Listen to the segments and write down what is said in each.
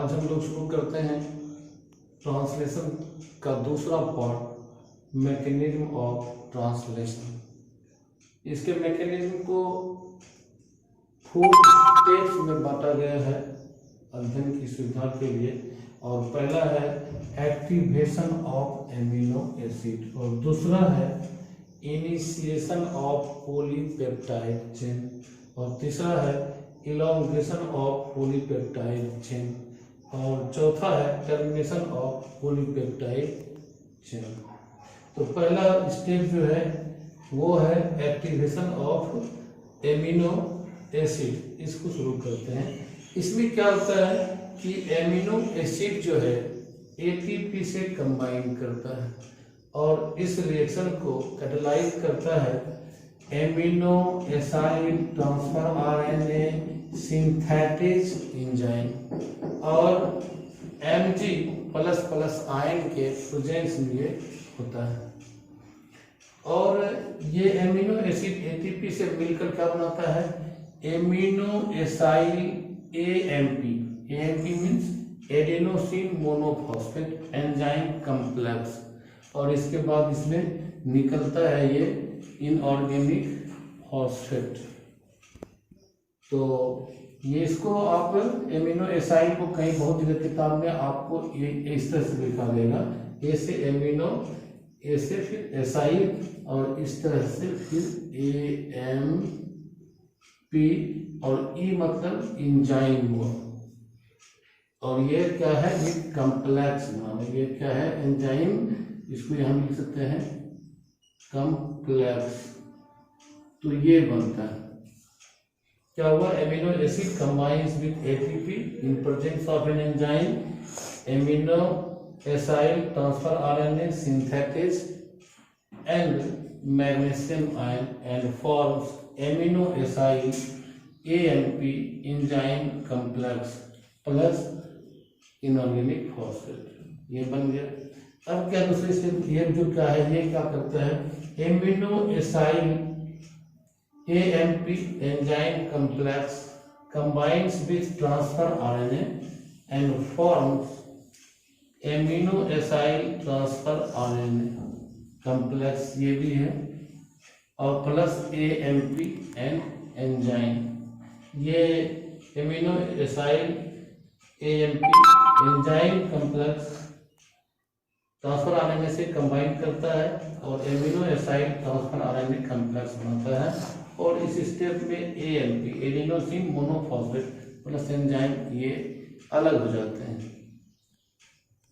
आज हम लोग शुरू करते हैं ट्रांसलेशन का दूसरा पार्ट, मैकेनिज्म ऑफ ट्रांसलेशन। इसके मैकेनिज्म को 4 स्टेप्स में बांटा गया है अध्ययन की सुविधा के लिए। और पहला है एक्टिवेशन ऑफ एमिनो एसिड, और दूसरा है इनिशिएशन ऑफ पॉलीपेप्टाइड चेन, और तीसरा है इलॉन्गेशन ऑफ पॉलीपेप्टाइड चेन, और चौथा है टर्मिनेशन ऑफ पॉलीपेप्टाइड चेन। तो पहला स्टेप जो है वो है एक्टिवेशन ऑफ एमिनो एसिड। इसको शुरू करते हैं। इसमें क्या होता है कि एमिनो एसिड जो है एटीपी से कंबाइन करता है और इस रिएक्शन को कैटालाइज करता है amino aside transfer RNA synthetase enzyme और Mg++ आयन के प्रेजेंस में होता है। और ये एमिनो एसिड एटीपी से मिलकर क्या बनाता है amino acyl AMP। AMP means adenosine monophosphate enzyme complex, और इसके बाद इसमें निकलता है ये इनऑर्गेनिक फॉस्फेट। तो ये इसको आप एमिनो एसाइल को कहीं बहुत जगह किताब में आपको ये इस तरह से लिखा गया, ए से एमिनो, ए से फिर एसाइल, और इस तरह से फिर AMP, और ई मतलब इंजाइम हुआ। और ये क्या है, ये कॉम्प्लेक्स नाम है। ये क्या है, एंजाइम, इसको यहाँ लिख सकते हैं कॉम्प्लेक्स। तो ये बनता है क्या हुआ, amino acid combines with ATP in presence of an enzyme amino acyl transfer RNA synthetase and magnesium ion and forms amino acyl AMP enzyme complex plus inorganic phosphate. ये बन गया। अब क्या दूसरे स्टेप, ये जो क्या है, ये क्या करता है amino acyl AMP enzyme complex combines with transfer RNA and forms amino acyl transfer RNA complex, ये भी है, और प्लस AMP एंड एंजाइम। ये amino acyl AMP enzyme complex transfer RNA से कंबाइन करता है और amino acyl transfer RNA complex बनाता है। और इस स्टेप में AMP adenosine monophosphate plus enzyme ये अलग हो जाते हैं,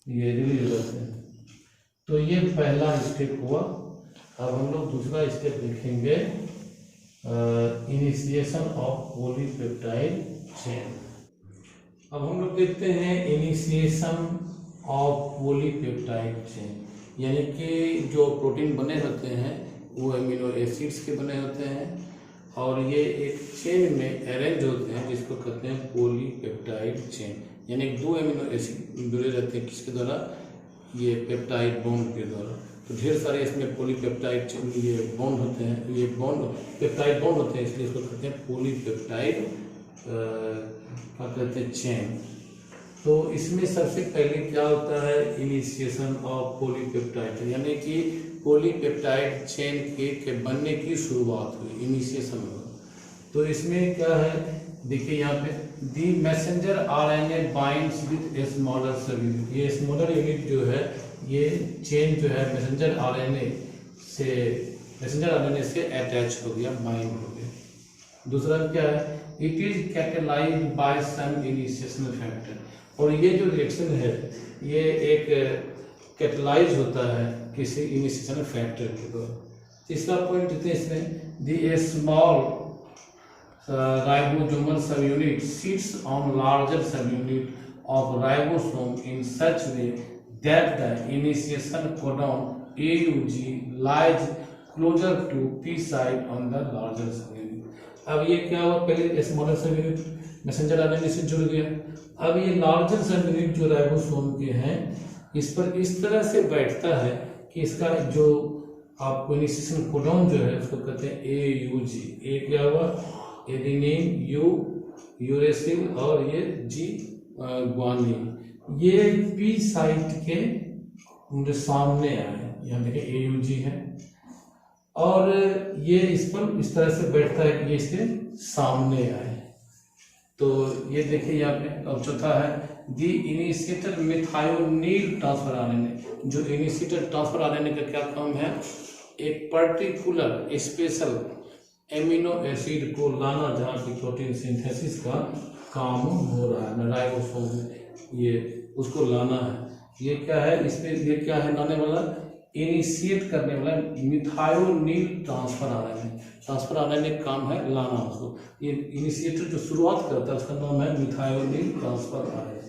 ये रिलीज हो जाते हैं। तो ये पहला स्टेप हुआ। अब हम लोग दूसरा स्टेप देखेंगे, इनिशिएशन ऑफ पॉलीपेप्टाइड चेन। अब हम लोग देखते हैं इनिशिएशन ऑफ पॉलीपेप्टाइड चेन, यानी कि जो प्रोटीन बने होते हैं वो एमिनो एसिड्स के बने होते हैं और ये एक चेन में अरेंज होते हैं जिसको कहते हैं पॉलीपेप्टाइड चेन। यानी 2 एमिनो एसिड जुड़े रहते हैं किसके द्वारा, ये पेप्टाइड बॉन्ड के द्वारा। तो ढेर सारे इसमें पॉलीपेप्टाइड ये बॉन्ड होते हैं, ये बॉन्ड पेप्टाइड बॉन्ड होते हैं, इसलिए इसको कहते हैं पॉलीपेप्टाइड क्या कहते हैं चेन। तो इसमें सबसे पहले क्या होता है, इनिशिएशन ऑफ पॉलीपेप्टाइड, यानी कि पॉलीपेप्टाइड चेन के बनने की शुरुआत हुई, इनिशिएशन हुआ। तो इसमें क्या है, देखिए यहाँ पे the messenger RNA binds with a smaller subunit. ये स्मॉलर यूनिट जो है, ये चेन जो है मैसेंजर आरएनए से अटैच हो गया, बाइंड हो गया। दूसरा क्या है, it is catalysed by some initiational factor, और ये जो रिएक्शन है ये एक कैटेलाइज होता है किसी इनिशिएशनल फैक्टर के द्वारा। तीसरा पॉइंट देते हैं इसमें, the small ribosomal subunit sits on larger subunit of ribosome in such way that the initiation codon AUG lies closer to P side on the larger subunit। अब ये क्या हुआ, पहले स्मॉलर सबयूनिट मैसेंजर आरएनए से जुड़ गया, अब ये लार्जर सबयूनिट जो राइबोसोम के हैं इस पर इस तरह से बैठता है कि इसका जो आपको इनिशिएशन कोडॉन जो है उसको कहते हैं AUG। ए क्या हुआ, एडेनिन, यू यूरेसिल, और ये G ग्वानिन, ये पी साइट के सामने आए, यहाँ देखिए AUG है और ये इस पर इस तरह से बैठता है कि ये इसके सामने आए। तो ये देखिए यहाँ पे। अब चौथा है दी इनिशिएटर मिथायोनील ट्रांसफर RNA। जो इनिशिएटर ट्रांसफर RNA का क्या काम है, एक पर्टिकुलर स्पेशल एमिनो एसिड को लाना जहाँ की प्रोटीन सिंथेसिस का काम हो रहा है, राइबोसोम में, ये उसको लाना है। ये क्या है, इसमें ये क्या है, लाने वाला, इनिशिएट करने वाला मिथायोनील ट्रांसफर RNA। ट्रांसफर RNA काम है लाना उसको। ये इनिशिएटर जो शुरुआत करता है उसका नाम है methionyl transfer RNA।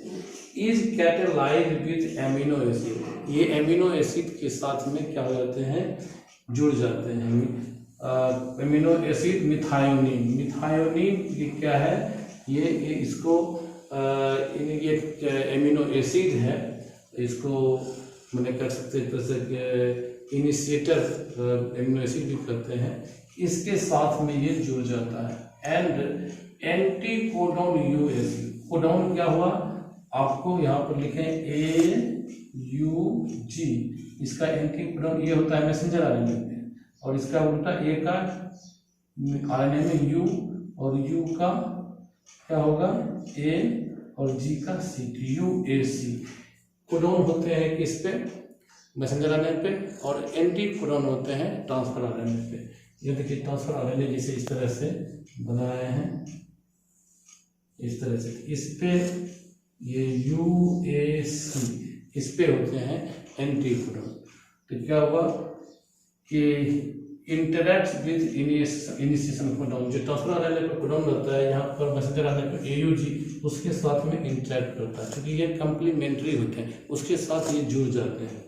Is catalysed with amino acid. ये एमिनो एसिड के साथ में क्या हो जाते हैं, जुड़ जाते हैं। Amino acid मिथायोनीन। मिथायोनीन ये क्या है, ये इसको ये एमिनो एसिड है, इसको मैंने कर सकते हैं जैसे इनिशिएटर एमिनो एसिड भी करते हैं, इसके साथ में ये जुड़ जाता है। And anti codon you acid. Codon क्या हुआ, आपको यहाँ पर लिखें AUG, इसका एंटी कोडॉन ये होता है मैसेंजर RNA में, और इसका उल्टा A का RNA में U और U का क्या होगा A और G का C, UAC। कोडॉन होते हैं किस पे, मैसेंजर RNA पे, और एंटी कोडॉन होते हैं ट्रांसफर RNA पे। ये देखिए ट्रांसफर RNA जिसे इस तरह से बनाए हैं, इस तरह से, इस पे ये UAC, इस पे होते हैं एंटी कोडॉन। तो क्या हुआ कि इंटरैक्ट विद इनिशिएशन कोडॉन। जो ट्रांसफर RNA पर कोडॉन रहता है, यहाँ पर मैसेंजर RNA पर AUG, उसके साथ में इंटरैक्ट करता है, क्योंकि ये कंप्लीमेंट्री होते हैं, उसके साथ ये जुड़ जाते हैं।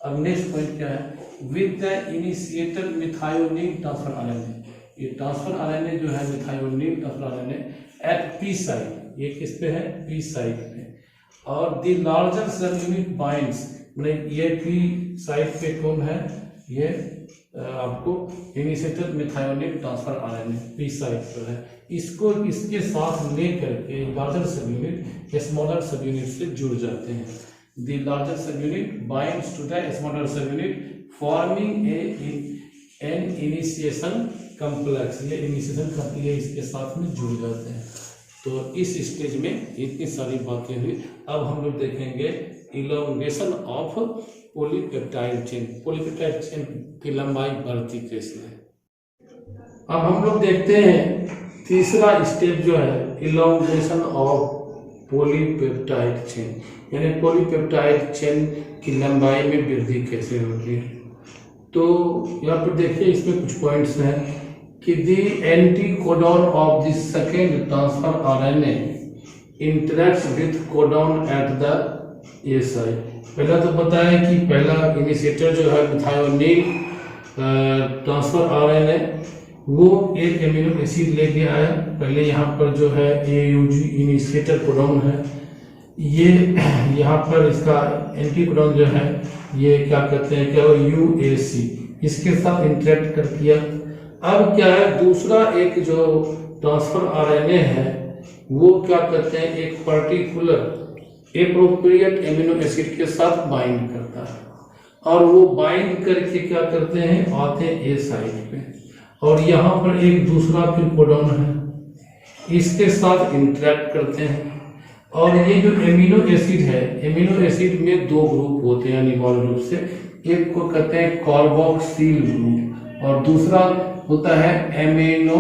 अब नेक्स्ट पॉइंट क्या है, with the initiator methionyl transfer RNA। ये ट्रांसफर RNA जो है methionyl transfer RNA at P site, ये किस पे है, पी साइट पे, और the larger cell unit binds, मतलब ये पी साइट पे कौन है, ये आपको initiator methionyl transfer RNA P site पर है, इसको इसके साथ लेकर के लार्जर सब यूनिट स्मॉलर सब यूनिट से जुड़ जाते हैं। The larger subunit binds to the smaller subunit forming an initiation complex. ये इनिशिएशन कॉम्प्लेक्स इसके साथ में जुड़ जाते हैं। तो इस स्टेज में इतनी सारी बातें हुई। अब हम लोग देखेंगे elongation of polypeptide chain. Polypeptide chain की लंबाई बढ़ती कैसे है। अब हम लोग देखते हैं तीसरा स्टेप जो है इलोंगेशन ऑफ पॉलीपेप्टाइड चेन, यानी पॉलीपेप्टाइड चेन की लंबाई में वृद्धि कैसे होती है। तो यहाँ पर देखिए इसमें कुछ पॉइंट्स हैं कि the anticodon of the second transfer RNA interacts with codon at the A site. पहला तो बताया कि पहला इनिशिएटर जो है मिथायोनील ट्रांसफर RNA, वो एक एमिनो एसिड लेके आया। पहले यहाँ पर जो है AUG इनिशिएटर कोडॉन है, ये यहाँ पर इसका एंटी कोडॉन जो है ये क्या कहते हैं, क्या UAC, इसके साथ इंटरेक्ट कर किया। अब क्या है, दूसरा एक जो ट्रांसफर RNA है वो क्या कहते हैं, एक पर्टिकुलर एप्रोप्रिएट एमिनो एसिड के साथ बाइंड करता है, और वो बाइंड करके क्या करते हैं, आते हैं ए साइट पे, और यहाँ पर एक दूसरा फिर कोडॉन है, इसके साथ इंटरेक्ट करते हैं। और ये जो एमिनो एसिड है, एमिनो एसिड में दो ग्रुप होते हैं अनिवार्य रूप से, एक को कहते हैं कार्बोक्सिल ग्रुप और दूसरा होता है एमिनो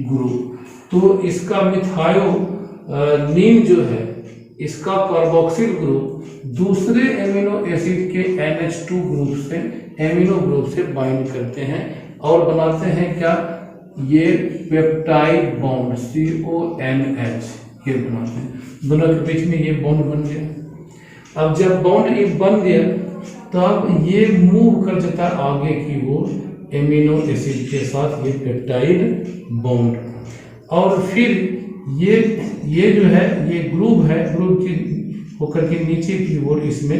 ग्रुप। तो इसका मिथायोनीन जो है, इसका कार्बोक्सिल ग्रुप दूसरे एमिनो एसिड के NH2 ग्रुप से, एमिनो ग्रुप से बाइंड करते हैं और बनाते हैं क्या, ये पेप्टाइड बॉन्ड CONH, ये बनाते हैं। दोनों के बीच में ये बॉन्ड बन गया। अब जब बॉन्ड ये बन गया तब ये मूव कर जाता है आगे की ओर एमिनो एसिड के साथ, ये पेप्टाइड बॉन्ड, और फिर ये जो है ये ग्रुप है, ग्रुप की होकर के नीचे की ओर इसमें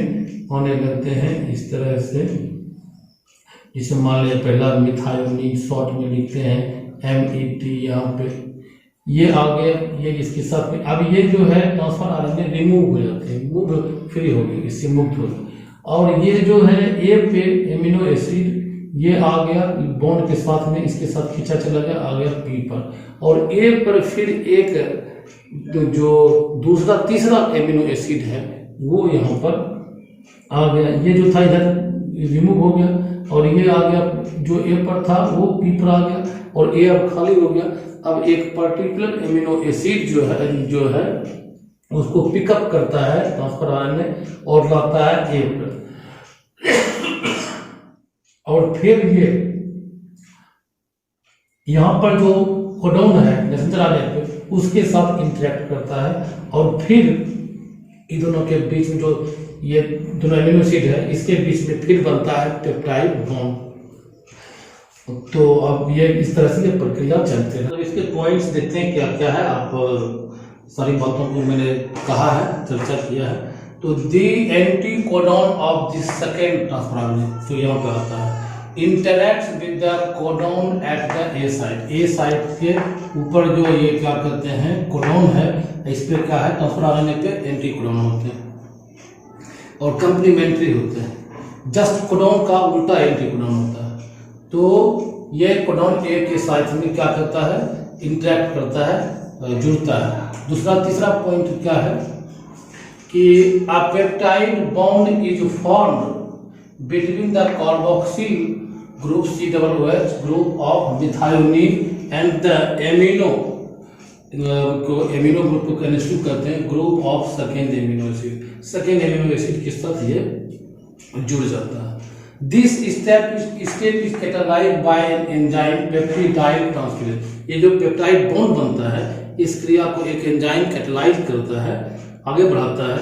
आने लगते हैं इस तरह से। जिसे मान लिया पहला मिथायोनीन, शॉर्ट में लिखते हैं MET, यहाँ पे ये आ गया, ये इसके साथ में। अब ये जो है ट्रांसफर आरएनए रिमूव हो जाते हैं, मूव फ्री हो गए, इससे मुक्त हो गए। और ये जो है ए पे एमिनो एसिड ये आ गया बॉन्ड के साथ में, इसके साथ खींचा चला गया, आ गया पी पर। और ए पर फिर एक जो दूसरा तीसरा एमिनो एसिड है वो यहाँ पर आ गया। ये जो था इधर रिमूव हो गया और ये आ गया जो ए पर था वो पी पर आ गया और ए अब खाली हो गया। अब एक पर्टिकुलर एमिनो एसिड जो है उसको पिकअप करता है ट्रांसफर आरएनए और लाता है ए पर, और फिर ये यहाँ पर जो कोडोन है मैसेंजर आरएनए पे उसके साथ इंटरेक्ट करता है और फिर इन दोनों के बीच में जो ये दोनों एमिनो एसिड है इसके बीच में फिर बनता है पेप्टाइड बॉन्ड। तो अब ये इस तरह से ये प्रक्रिया चलते हैं। तो इसके पॉइंट्स देखते हैं क्या क्या है। आप सारी बातों को मैंने कहा है, चर्चा किया है। तो the anticodon of the second transfer RNA, तो यहाँ पे आता है interacts with the codon at the A site. A site के ऊपर जो ये क्या कहते हैं कोडॉन है, इस पे क्या है ट्रांसफर आरएनए पे एंटी कोडॉन होते हैं और कंप्लीमेंट्री होते हैं। जस्ट कोडॉन का उल्टा एंटी कोडॉन होता है। तो ये कोडॉन ए के साइट में क्या करता है, इंटरैक्ट करता है, जुड़ता है। दूसरा तीसरा पॉइंट क्या है कि a peptide bond is formed between the carboxyl group COOH group of methionine and the amino group को कंस्टिट्यूट करते हैं group of second amino acid. Second amino acid के साथ ये जुड़ जाता है। This step is catalysed by an enzyme peptidyl transferase. ये जो पेप्टाइड बॉन्ड बनता है इस क्रिया को एक एंजाइम कैटालाइज करता है, आगे बढ़ाता है,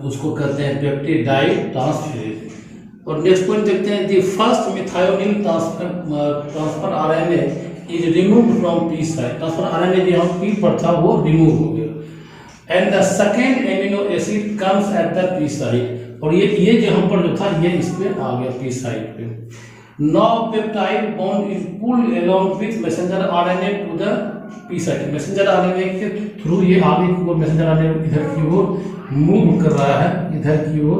उसको कहते हैं पेप्टिडाइल ट्रांसफरेज। और नेक्स्ट पॉइंट देखते हैं the first methionyl transfer RNA is removed from P site. Transfer RNA जो यहाँ पी पर था वो रिमूव हो गया and the second amino acid comes at the P site. और ये यहाँ पर जो था ये इस पे आ गया पी साइट पे। Now peptide bond is pulled along with messenger RNA to the P site. Messenger RNA के थ्रू ये आगे की ओर मैसेंजर आरएनए इधर की ओर मूव कर रहा है, इधर की ओर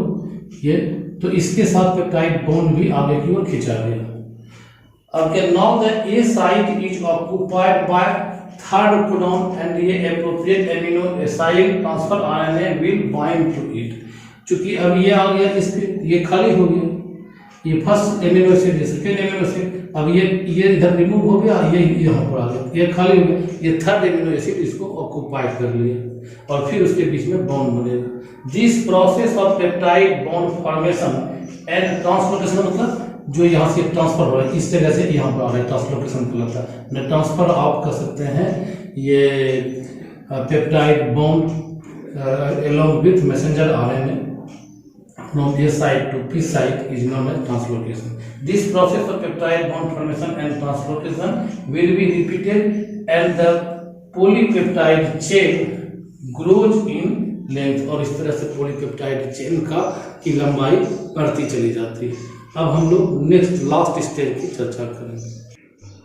ये, तो इसके साथ पेप्टाइड बॉन्ड भी आगे की ओर खींचा गया। अब क्या now the A site is occupied by third codon and ये appropriate amino acyl transfer RNA will bind to it. चूंकि अब ये आ गया इस पे, ये खाली हो गया, ये first amino acid second amino acid, अब ये इधर रिमूव हो गया, ये यहाँ पर आ गया, ये खाली हो गया, ये थर्ड एमिनो एसिड इसको ऑक्युपाइड कर लिया और फिर उसके बीच में बॉन्ड बनेगा। This process of peptide bond formation and translocation, मतलब जो यहाँ से ट्रांसफर हो रहा है इस तरह से यहाँ पर आ रहा है, ट्रांसलोकेशन कहलाता है। ट्रांसफर आप कर सकते हैं ये peptide bond along with messenger RNA from A site to P site is known as translocation. This process of peptide bond formation and translocation will be repeated and the polypeptide chain grows in length। और इस तरह से polypeptide chain की लंबाई बढ़ती चली जाती है। अब हम लोग नेक्स्ट लास्ट स्टेप की चर्चा करेंगे।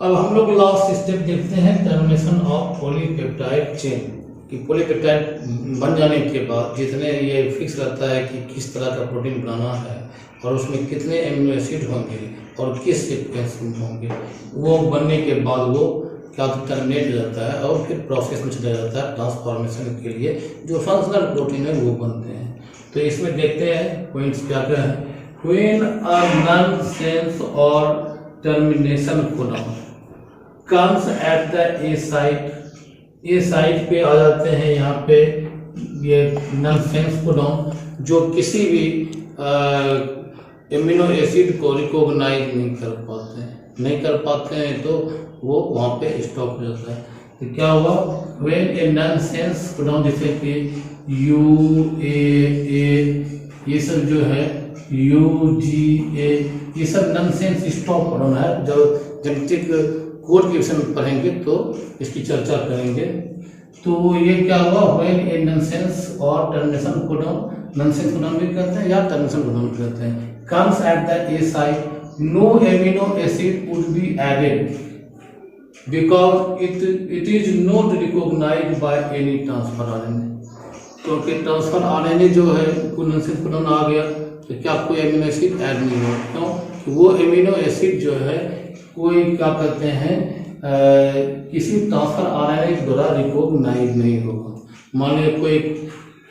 अब हम लोग लास्ट स्टेप देखते हैं टर्मिनेशन ऑफ पॉलीपेप्टाइड चेन। कि पॉलीपेप्टाइड बन जाने के बाद जितने ये फिक्स रहता है कि किस तरह का प्रोटीन बनाना है और उसमें कितने एमिनो एसिड होंगे और किस सीक्वेंस में होंगे, वो बनने के बाद वो क्या टर्मिनेट हो जाता है और फिर प्रोसेस में चला जाता है ट्रांसफॉर्मेशन के लिए जो फंक्शनल प्रोटीन है वो बनते हैं। तो इसमें देखते हैं पॉइंट्स क्या क्या है। व्हेन अ नॉनसेंस और termination codon comes at the A site, ये साइट पे आ जाते हैं यहाँ पे ये नॉनसेंस कोडॉन जो किसी भी एमिनो एसिड को रिकॉग्नाइज नहीं कर पाते हैं तो वो वहाँ पे स्टॉप हो जाता है। तो क्या हुआ, व्हेन ए नॉनसेंस कोडॉन जैसे कि UAA ये सब जो है UGA ये सब नॉनसेंस स्टॉप कोडॉन है। जब जेनेटिक कोड के विषय में पढ़ेंगे तो इसकी चर्चा करेंगे। तो ये क्या हुआ, व्हेन ए नॉनसेंस और टर्मिनेशन कोडॉन, नॉनसेंस कोडॉन भी कहते हैं या टर्मिनेशन कोडॉन भी कहते हैं, comes at the A site no amino acid would be added because it is not recognised by any transfer RNA. क्योंकि ट्रांसफर आरएनए जो है नॉनसेंस कोडॉन आ गया तो क्या कोई एमिनो एसिड ऐड नहीं होगा। क्यों? वो एमिनो एसिड जो है कोई क्या कहते हैं किसी ट्रांसफर आरएनए के द्वारा रिकॉग्नाइज नहीं होगा। मान लीजिए कोई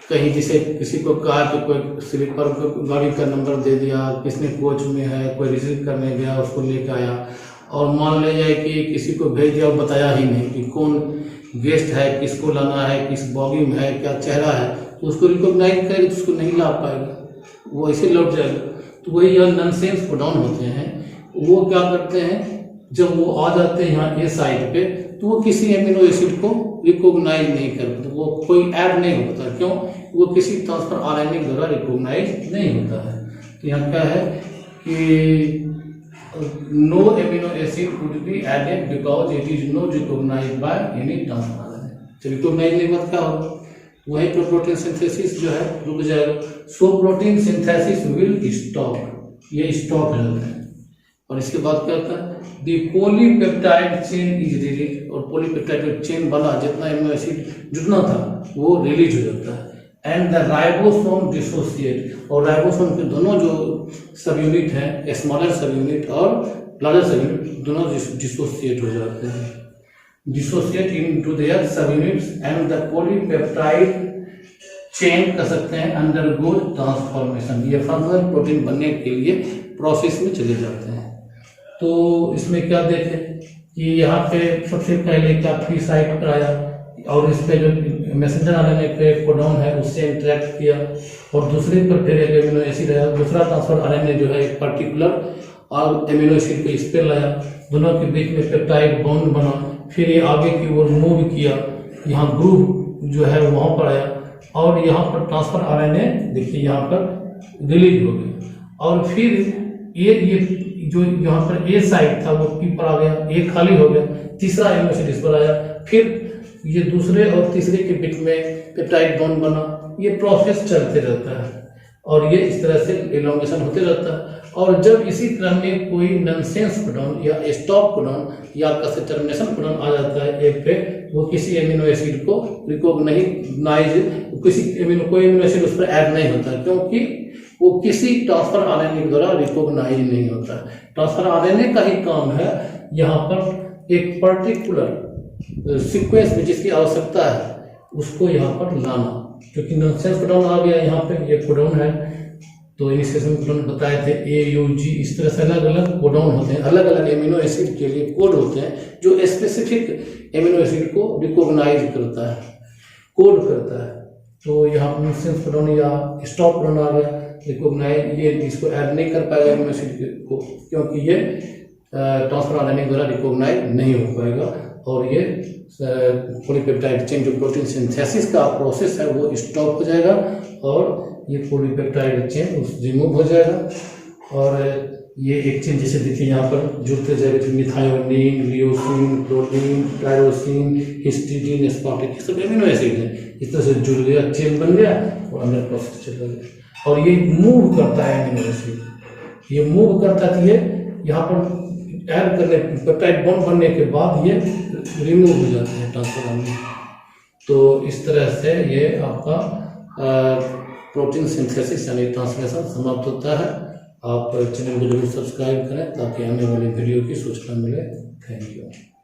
कहीं जिसे किसी को कहा कि कोई स्लीपर गाड़ी का नंबर दे दिया, किसने कोच में है, कोई रिसीव करने गया उसको लेकर आया, और मान ले जाए कि किसी को भेज दिया और बताया ही नहीं कि कौन गेस्ट है, किसको लाना है, किस बॉगी में है, क्या चेहरा है, तो उसको रिकॉग्नाइज करेगा तो उसको नहीं ला पाएगा, वो ऐसे लौट जाएगा। तो वही यह नॉनसेंस कोडॉन होते हैं, वो क्या करते हैं जब वो आ जाते हैं यहाँ ए साइट पे तो वो किसी एमिनो एसिड को रिकॉग्नाइज नहीं करते, वो कोई ऐड नहीं होता। क्यों? वो किसी ट्रांसफर आरएनए के द्वारा रिकॉग्नाइज नहीं होता है। तो यहाँ क्या है कि no amino acid could be added because it is not recognized by any transfer RNA। तो रिकॉग्नाइज नहीं होता क्या होगा? वही प्रोटीन सिंथेसिस जो है रुक जाएगा। So protein synthesis will stop, ये स्टॉप हो जाता है। और इसके बाद क्या होता है? दी पॉलीपेप्टाइड चेन इज रिलीज, और पॉलीपेप्टाइड चेन बना जितना एमिनो एसिड जुड़ना था वो रिलीज हो जाता है। एंड द राइबोसोम डिसोसिएट, और राइबोसोम के दोनों जो सब यूनिट हैं, स्मॉलर सब यूनिट और लार्जर सब यूनिट, दोनों डिसोसिएट हो जाते हैं, डिसोसिएट इनटू देयर सब units and the polypeptide chain कर सकते हैं अंडरगो ट्रांसफॉर्मेशन। ये फर्दर प्रोटीन बनने के लिए प्रोसेस में चले जाते हैं। तो इसमें क्या देखें कि यहाँ पे सबसे पहले क्या फ्री साइट पर आया और इस पे जो मैसेंजर आरएनए पे कोडॉन है उससे इंटरेक्ट किया, और दूसरे पर फिर एक एमिनो एसिड आया, दूसरा ट्रांसफर आरएनए जो है एक पर्टिकुलर और एमिनो एसिड को इस पे लाया, दोनों के बीच में पेप्टाइड बॉन्ड बना, फिर ये आगे की ओर मूव किया, यहाँ ग्रुप जो है वहाँ पर आया, और यहाँ पर ट्रांसफर आरएनए देखिए यहाँ पर रिलीज हो गया, और फिर ये जो यहाँ पर ए साइड था वो पी पर आ गया, ए खाली हो गया, तीसरा एमिनो एसिड इस पर आया, फिर ये दूसरे और तीसरे के बीच में पेप्टाइड बॉन्ड बना। ये प्रोसेस चलते रहता है और ये इस तरह से एलोंगेशन होते रहता है। और जब इसी क्रम में कोई नॉनसेंस कोडॉन या स्टॉप कोडॉन या टर्मिनेशन कोडॉन आ जाता है एक पे, वो किसी एमिनो एसिड को रिकॉग्नाइज कोई एमिनो एसिड उस पर ऐड नहीं होता, क्योंकि वो किसी ट्रांसफर आरएनए के द्वारा रिकॉग्नाइज नहीं होता। ट्रांसफर आरएनए का ही काम है यहाँ पर एक पर्टिकुलर सीक्वेंस में जिसकी आवश्यकता है उसको यहाँ पर लाना, क्योंकि नॉनसेंस कोडॉन आ गया यहाँ पे, ये कोडॉन है। तो इनिशिएशन कोडॉन बताए थे AUG, इस तरह से अलग अलग कोडॉन होते हैं, अलग अलग एमिनो एसिड के लिए कोड होते हैं जो स्पेसिफिक एमिनो एसिड को रिकॉग्नाइज करता है, कोड करता है। तो यहाँ पर नॉनसेंस कोडॉन या स्टॉप कोडॉन आ गया, रिकॉग्नाइज ये इसको ऐड नहीं कर पाएगा एमिनो एसिड को, क्योंकि ये ट्रांसफर आरएनए द्वारा रिकॉग्नाइज नहीं हो पाएगा, और ये पॉलीपेप्टाइड चेन जो प्रोटीन सिंथेसिस का प्रोसेस है वो स्टॉप हो जाएगा, और ये पॉलीपेप्टाइड चेन रिमूव हो जाएगा। और ये एक चेन जैसे देखिए यहाँ पर जुड़ते जाएगा, methionine, leucine, protein, tyrosine, histidine, aspartic, सब एमिनो एसिड है, इस तरह से जुड़ गया, चेन बन गया और अंदर प्रोसेस चल गया। और ये मूव करता है एमिनो एसिड, ये मूव करता है, ये यहाँ पर ऐड करने पेप्टाइड बॉन्ड बनने के बाद ये रिमूव हो जाते हैं ट्रांसफर आरएनए। तो इस तरह से ये आपका प्रोटीन सिंथेसिस यानी ट्रांसलेशन समाप्त होता है। आप चैनल को जरूर सब्सक्राइब करें ताकि आने वाली वीडियो की सूचना मिले। Thank you.